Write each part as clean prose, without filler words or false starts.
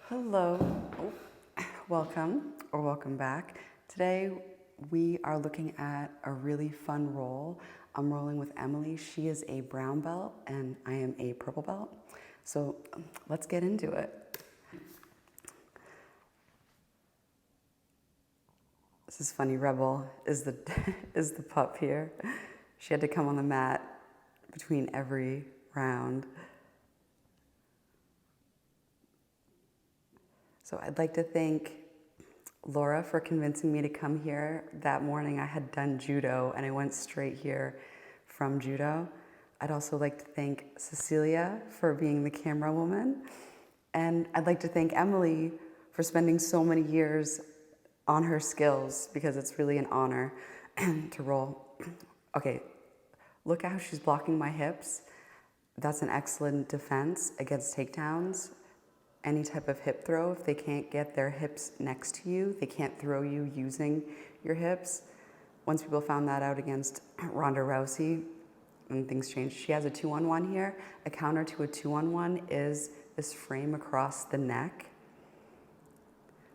Hello, welcome or welcome back. Today we are looking at a really fun roll. I'm rolling with Emily. She is a brown belt and I am a purple belt. So let's get into it. This is funny. Rebel is the is the pup here. She had to come on the mat between every round. So I'd like to thank Laura for convincing me to come here. That morning I had done judo and I went straight here from judo. I'd also like to thank Cecilia for being the camera woman. And I'd like to thank Emily for spending so many years on her skills because it's really an honor to roll. Okay, look at how she's blocking my hips. That's an excellent defense against takedowns. Any type of hip throw, if they can't get their hips next to you, they can't throw you using your hips. Once people found that out against Ronda Rousey, and things changed. She has a 2-on-1 here. A counter to a 2-on-1 is this frame across the neck.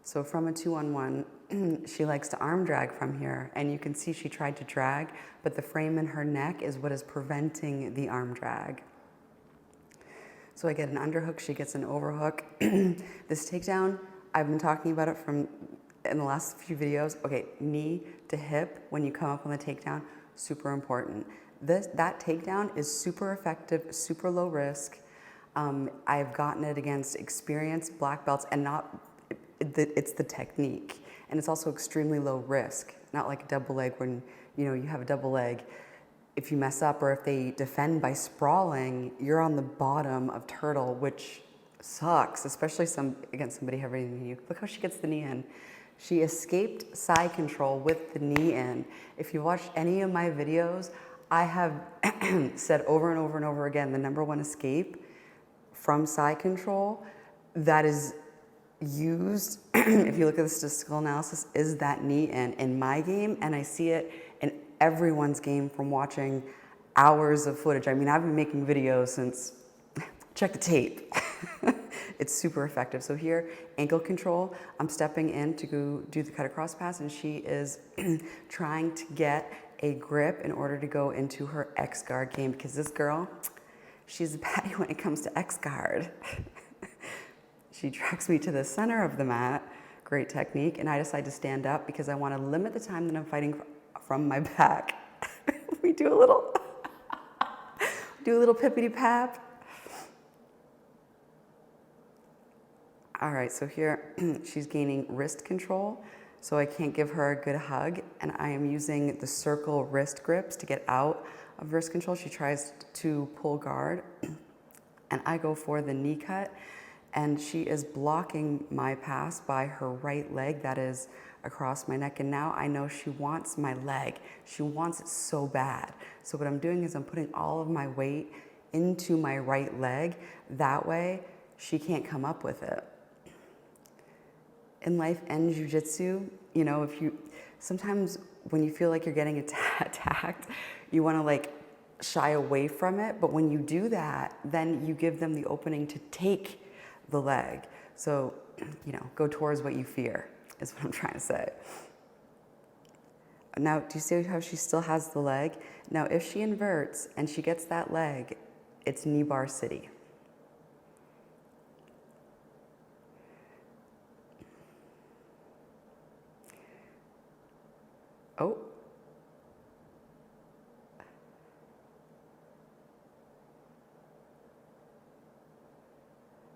So from a 2-on-1, she likes to arm drag from here, and you can see she tried to drag, but the frame in her neck is what is preventing the arm drag. So I get an underhook, she gets an overhook. This takedown, I've been talking about it in the last few videos. Okay, knee to hip when you come up on the takedown, super important. That takedown is super effective, super low risk. I've gotten it against experienced black belts and it's the technique. And it's also extremely low risk, not like a double leg when you have a double leg. If you mess up or if they defend by sprawling, you're on the bottom of turtle, which sucks, especially against somebody heavier than you. Look how she gets the knee in. She escaped side control with the knee in. If you watched any of my videos, I have said over and over and over again, the #1 escape from side control that is used, if you look at the statistical analysis, is that knee in my game, and I see it in everyone's game from watching hours of footage. I mean, I've been making videos since, check the tape. It's super effective. So here, ankle control, I'm stepping in to go do the cut across pass, and she is trying to get a grip in order to go into her X guard game, because this girl, she's a baddie when it comes to X guard. She tracks me to the center of the mat, great technique, and I decide to stand up because I want to limit the time that I'm fighting from my back. We do a little pippity pap. All right, so here she's gaining wrist control, so I can't give her a good hug, and I am using the circle wrist grips to get out of wrist control. She tries to pull guard, and I go for the knee cut, and she is blocking my pass by her right leg that is across my neck, and now I know she wants my leg. She wants it so bad. So what I'm doing is I'm putting all of my weight into my right leg. That way she can't come up with it. In life and jiu-jitsu, sometimes when you feel like you're getting attacked, you want to shy away from it, but when you do that, then you give them the opening to take the leg. So, go towards what you fear, is what I'm trying to say. Now, do you see how she still has the leg? Now, if she inverts and she gets that leg, it's knee bar city. Oh.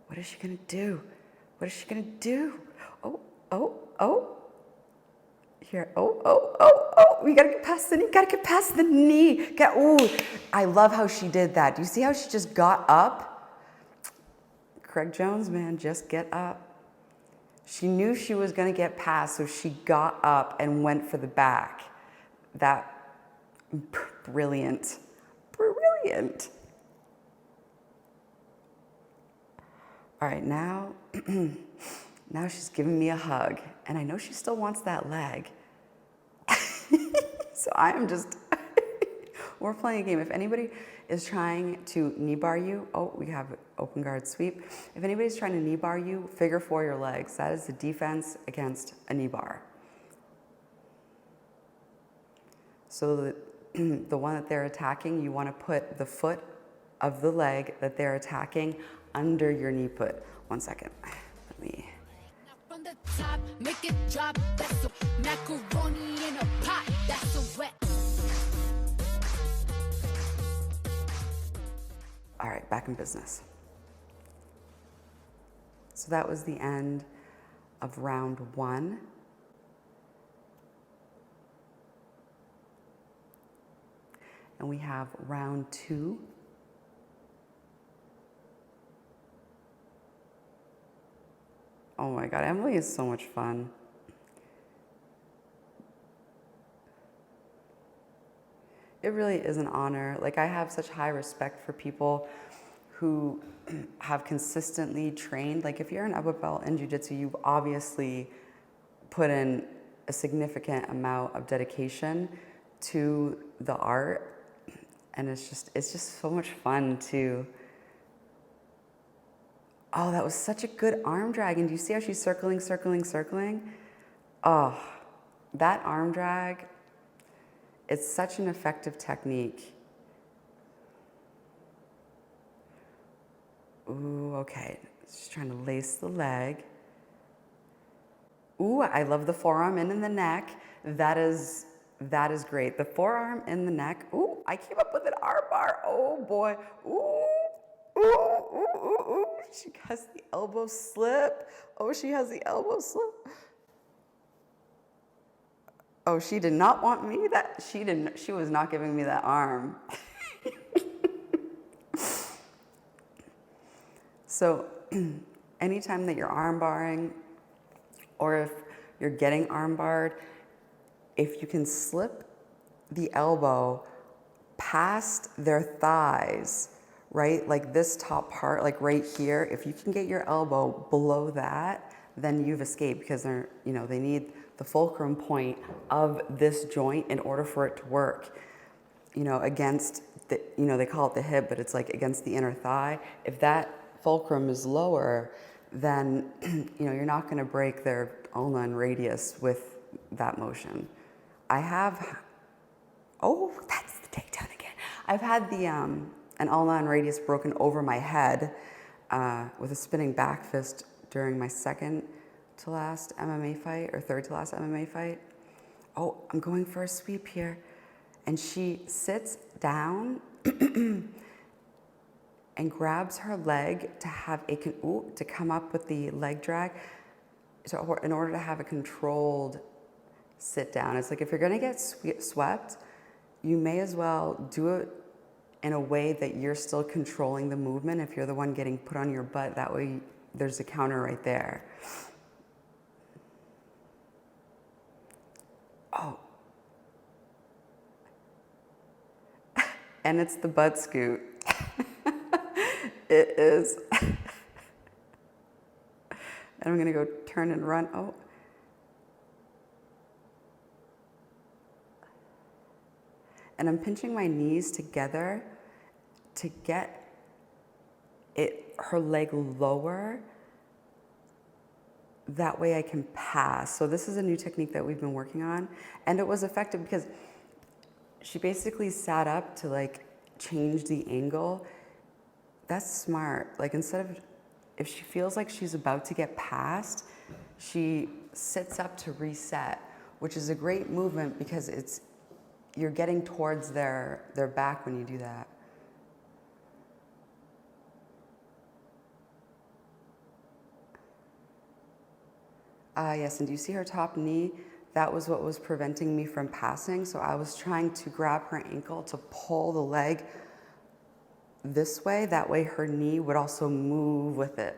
What is she gonna do? What is she gonna do? Oh, oh, oh. Here, oh. We gotta get past the knee, Ooh, I love how she did that. Do you see how she just got up? Craig Jones, man, just get up. She knew she was gonna get past, so she got up and went for the back. Brilliant. All right, now she's giving me a hug, and I know she still wants that leg. So I am just we're playing a game. If anybody is trying to knee bar you, oh, we have open guard sweep. If anybody's trying to knee bar you, figure 4 your legs. That is the defense against a knee bar. So the one that they're attacking, you want to put the foot of the leg that they're attacking under your knee put. 1 second. Let me. From the top, make it drop. That's a macaroni in a pot. That's a wet. All right, back in business. So that was the end of round 1. And we have round 2. Oh my God, Emily is so much fun. It really is an honor. Like, I have such high respect for people who have consistently trained. Like, if you're an elbow belt in jiu-jitsu, you've obviously put in a significant amount of dedication to the art. And it's just so much fun to, oh, that was such a good arm drag. And do you see how she's circling, circling, circling? Oh, that arm drag, it's such an effective technique. Ooh, okay. Just trying to lace the leg. Ooh, I love the forearm in the neck. That is great. The forearm in the neck. Ooh, I came up with an armbar. Oh boy. Ooh, ooh, ooh, ooh, ooh. She has the elbow slip. Oh, she has the elbow slip. Oh, she did not want me that. She was not giving me that arm. So anytime that you're arm barring, or if you're getting arm barred, if you can slip the elbow past their thighs, right? Like this top part, like right here, if you can get your elbow below that, then you've escaped, because they're, they need the fulcrum point of this joint in order for it to work, against the, they call it the hip, but it's like against the inner thigh. If that fulcrum is lower, then, you're not going to break their ulna and radius with that motion. Oh, that's the takedown again. I've had the, an ulna and radius broken over my head with a spinning back fist during my second to last MMA fight, or third to last MMA fight. Oh, I'm going for a sweep here. And she sits down and grabs her leg to have to come up with the leg drag, in order to have a controlled sit down. It's like, if you're gonna get swept, you may as well do it in a way that you're still controlling the movement. If you're the one getting put on your butt, that way there's a counter right there. Oh. And it's the butt scoot. It is. And I'm gonna go turn and run. Oh. And I'm pinching my knees together to get her leg lower. That way I can pass. So this is a new technique that we've been working on. And it was effective because she basically sat up to like change the angle. That's smart. Like, instead of, if she feels like she's about to get passed, she sits up to reset, which is a great movement because you're getting towards their back when you do that. Yes, and do you see her top knee? That was what was preventing me from passing. So I was trying to grab her ankle to pull the leg this way. That way her knee would also move with it.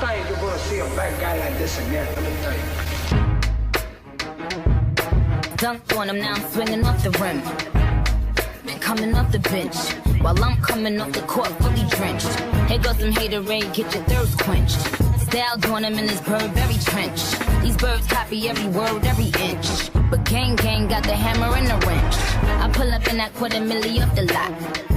time you're gonna see a bad guy like this again, let me tell you. Dunked on him, now I'm swinging off the rim. Been coming off the bench, while I'm coming off the court fully drenched. Here goes some haterade, get your thirst quenched. Style on him in this Burberry trench. These birds copy every word, every inch. But gang got the hammer and the wrench. I pull up in that $250,000 off the lot.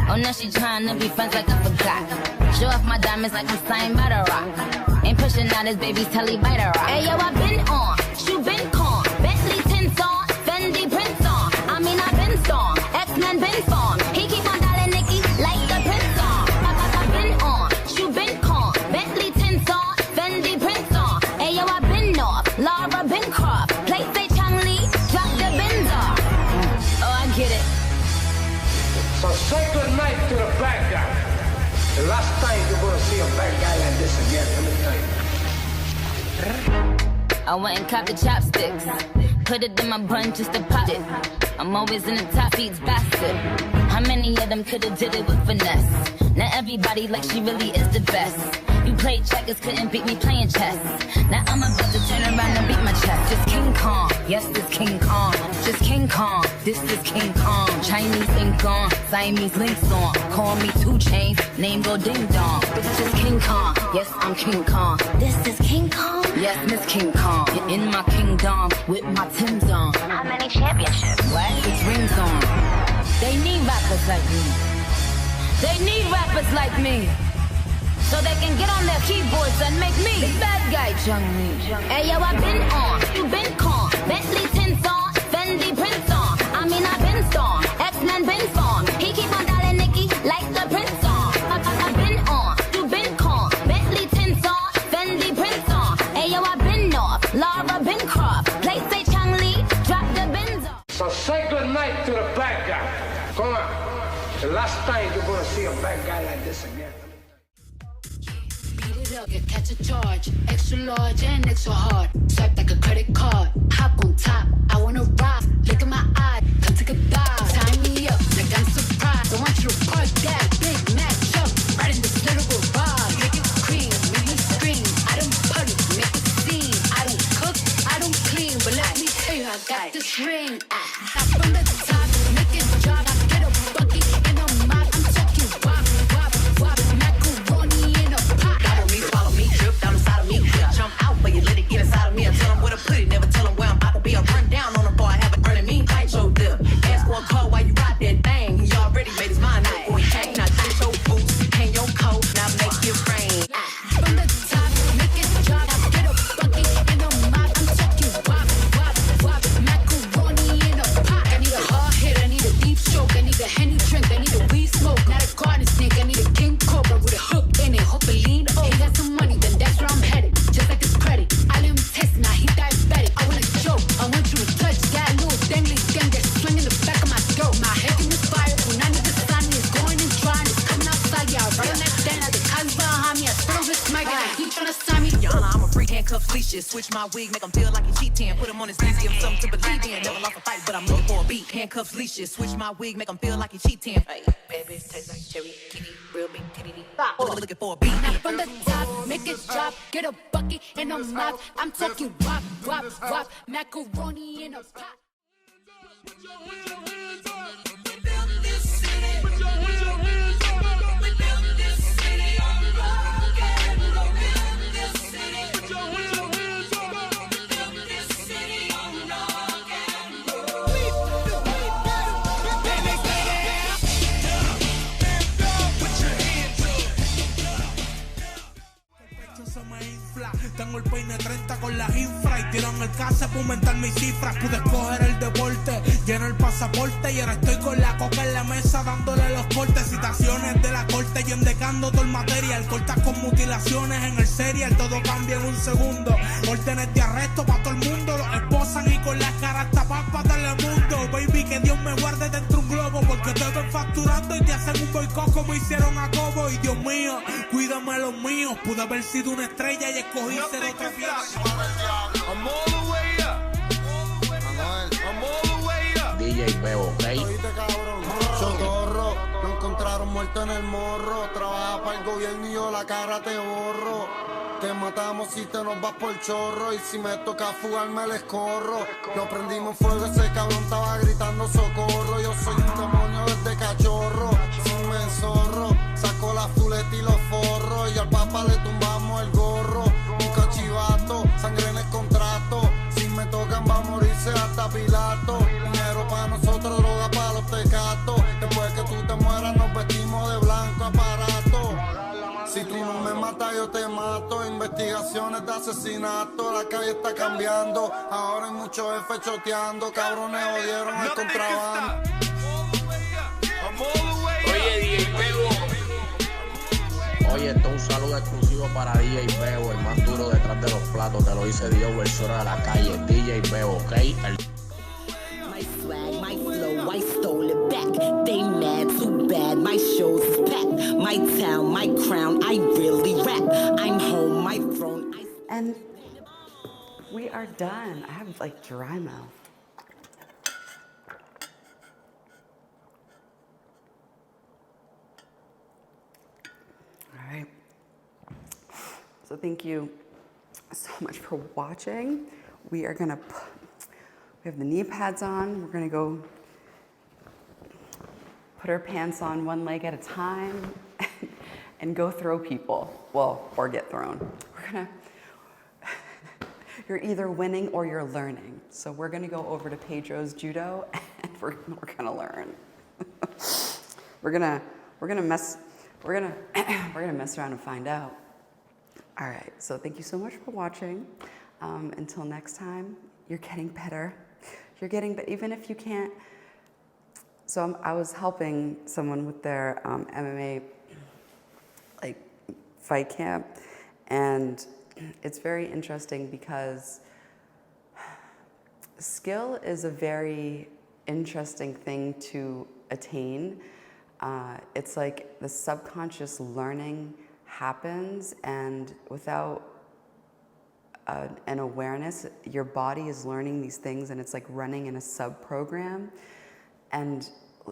Oh, now she tryna be friends like I forgot. Show off my diamonds like I'm signed by the rock. Ain't pushing out his baby's telly by the rock. Hey yo, I been on, shoe been con, Bentley tints on, Fendi prints on. I mean I been storm, X-Men been formed. He keep on dialing Nicki like the prince on. I been on, shoe been con, Bentley tints on, Fendi prints on. Hey yo, I been off, Laura been cropped. Play say Chang Lee, drop the bins off. Oh, I get it. So say good night to the bad guy. The last time you're gonna see a bad guy like this again, let me tell you. I went and copped the chopsticks, put it in my bun just to pop it. I'm always in the top feeds basket. How many of them could've did it with finesse? Now everybody like she really is the best. You played checkers, couldn't beat me playing chess. Now I'm about to turn around and beat my chest. Just King Kong, yes, this King Kong. Just King Kong, this is King Kong. Chinese ink on, Siamese links on. Call me 2 Chainz, name go ding dong. This is King Kong, yes, I'm King Kong. This is King Kong, yes, Miss King Kong. You're in my kingdom with my Tim's on. How many championships? What? 6 rings on. They need rappers like me. They need rappers like me. So they can get on their keyboards and make me the bad guy, Chung Lee. Hey yo, I been on, you been con, Bentley tints on, Fendi prints on. I mean I been storm, X-Men been formed. He keep on dialing Nicki like the prince on. I been on, you been con, Bentley tints on, Fendi prints on. Hey yo, I been off, Laura been cropped. Play say Chang Lee, drop the bins off. So say good night to the bad guy. Come on. The last time you're gonna see a bad guy like this again. You catch a charge, extra large and extra hard. Swipe like a credit card. Hop on top, I wanna rock. Look at my eye, come take a dive. Tie me up, like I'm surprised. I want you to park that big match up right in this little garage. Make it cream, make me scream. I don't party, make it scene. I don't cook, I don't clean, but let me tell you, I got this ring. Top from the top, make it drop. Get a bucket and a mop. I'm talking wop, wop, wop. Macaroni in a pot. Follow me, drip down inside of me. Jump out, but you let it get inside of me. I tell them where to put it, never tell them where I'm about to be. I run down on them, boy, I haven't earned me. Tight show dip. Ask for a call while you ride that thing. He already made his mind up. Boy, hang, now take your boots, hang your coat, now make it rain. From the top, make it drop. Get a bucket and a mop. I'm talking wop, wop, wop. Macaroni in a pot. I need a hard hit, I need a deep stroke. I need a Henny drink, I need a weed smoke. Not a garden snake, I need a king cobra with a hook in it. Hope it lean over. He got some money, then that's where I'm headed. Just like his credit. I let him test, now he diabetic. I wanna choke, I want you to touch. Got a little dangly thing that's swinging the back of my throat. My head in the fire, when I need the sun is going and trying. It's coming outside, yeah. Right on that stand, like the cops behind me. I spit on his mic, and he tryna sign me. Your Honor, I'm a freak, handcuffs, leashes. Switch my wig, make him feel like he cheating. Put him on his knees, give him something to believe in. Never lost a fight, but I'm looking for a beat. Handcuffs, leashes. Switch my wig, make him feel like he cheating. Hey, baby, taste like cherry, kitty, real big titty. Looking for a beat. From the top, make it drop. Get a bucket and a mop. I'm talking wop, wop, wop. Macaroni in a pot. Tengo el peine 30 con las infra y tiro en el casa para aumentar mis cifras. Pude escoger el deporte, lleno el pasaporte y ahora estoy con la coca en la mesa dándole los cortes. Citaciones de la corte, yo endecando todo el material. Cortas con mutilaciones en el serial, todo cambia en un segundo. Órdenes de arresto para todo el mundo, los esposan y con las caras tapadas para Telemundo. Baby, que Dios me guarde dentro de un globo, porque te ven facturando y te hacen un boicot como hicieron a Cobo. Y Dios mío, cuídame a los míos. Pude haber sido una estrella y escogí ser otra fiel. I'm all the way up. I'm all the way up. DJ Bebo, ¿ok? Socorro, no encontraron muerte en el morro. Trabaja para el gobierno y yo la cara te borro. Te matamos si te nos vas por chorro. Y si me toca fugarme les corro. Lo prendimos fuego, ese cabrón estaba gritando socorro. Yo soy un demonio desde cachorro. Sin me zorro, saco la fuleta y los forros. Y al papa le tumbamos el gorro. Un cachivato, sangre en el contrato. Si me tocan va a morirse hasta Pilato. Dinero para nosotros, droga para los tecatos. Después que tú te mueras nos vestimos de blanco aparato. Si tú no me matas yo te mato. Investigaciones de asesinato. La calle está cambiando. Ahora hay muchos jefes choteando. Cabrones jodieron el contrabando. Oye, DJ Bebo. Oye, esto es un saludo exclusivo para DJ Bebo, el más duro detrás de los platos. Te lo dice Dios, versor de la calle. DJ Bebo, ¿ok? My swag, my flow, I stole it back. They mad, too bad, my shows is packed. My town, my crown, I really rap. I'm home, my throne. And we are done. I have like dry mouth. All right. So thank you so much for watching. We are gonna we have the knee pads on. We're gonna go put our pants on one leg at a time and go throw people. Well, or get thrown. You're either winning or you're learning. So we're gonna go over to Pedro's judo and we're gonna learn. we're gonna mess around and find out. All right, so thank you so much for watching. Until next time, you're getting better. You're getting, but even if you can't, so I was helping someone with their MMA like fight camp, and it's very interesting because skill is a very interesting thing to attain. It's like the subconscious learning happens, and without an awareness, your body is learning these things, and it's like running in a sub-program. And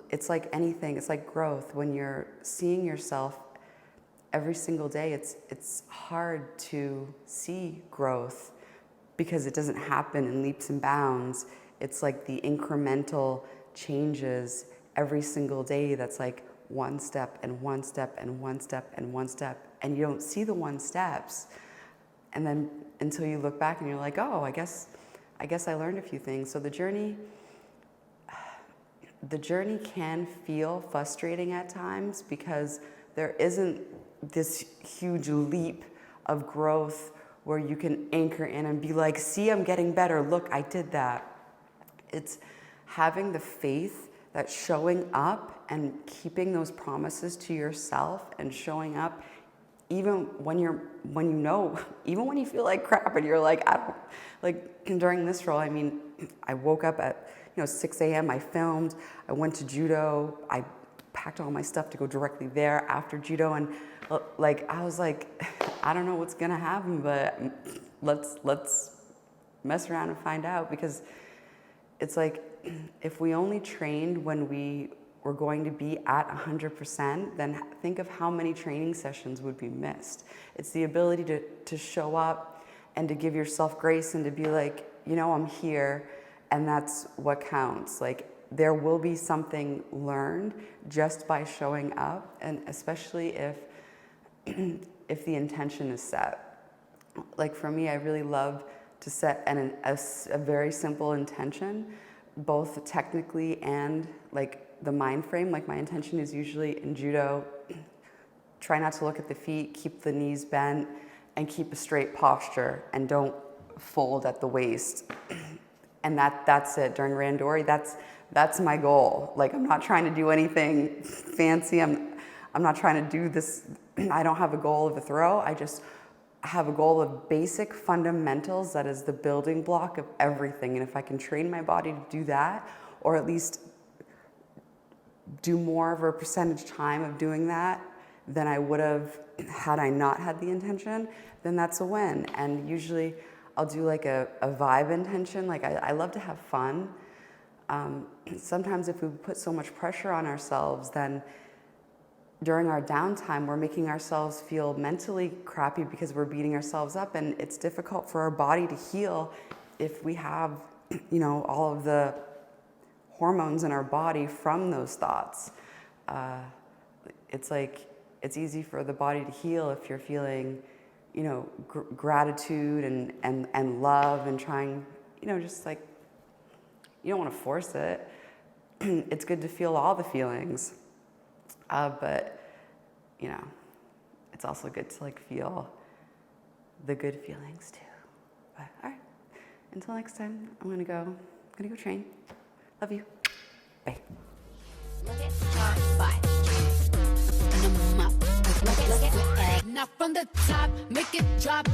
it's like anything, it's like growth. When you're seeing yourself every single day, it's hard to see growth because it doesn't happen in leaps and bounds. It's like the incremental changes every single day that's like one step and one step and one step and one step, and you don't see the one steps. And then until you look back and you're like, oh, I guess I learned a few things. So the journey can feel frustrating at times because there isn't this huge leap of growth where you can anchor in and be like, see, I'm getting better. Look, I did that. It's having the faith that showing up and keeping those promises to yourself and showing up even when you feel like crap and you're like, I don't, like during this role, I mean, I woke up at 6 a.m. I filmed, I went to judo, I packed all my stuff to go directly there after judo, and like I was like, I don't know what's gonna happen, but let's mess around and find out, because it's like if we only trained when we were going to be at 100%, then think of how many training sessions would be missed. It's the ability to show up and to give yourself grace and to be like, I'm here, and that's what counts. Like, there will be something learned just by showing up, and especially if the intention is set. Like for me, I really love to set a very simple intention, both technically and like the mind frame. Like my intention is usually in judo, try not to look at the feet, keep the knees bent, and keep a straight posture, and don't fold at the waist. And that's it. During randori, that's my goal. Like, I'm not trying to do anything fancy. I'm not trying to do this. I don't have a goal of a throw. I just have a goal of basic fundamentals that is the building block of everything. And if I can train my body to do that, or at least do more of a percentage time of doing that than I would have had I not had the intention, then that's a win. And usually I'll do like a vibe intention. Like I love to have fun. Sometimes if we put so much pressure on ourselves, then during our downtime, we're making ourselves feel mentally crappy because we're beating ourselves up, and it's difficult for our body to heal if we have, you know, all of the hormones in our body from those thoughts. It's like, it's easy for the body to heal if you're feeling, you know, gratitude and love and trying, you know, just like, you don't want to force it. It's good to feel all the feelings. But, you know, it's also good to like feel the good feelings too. But all right, until next time, I'm gonna go train. Love you. Bye. Now from the top, make it drop.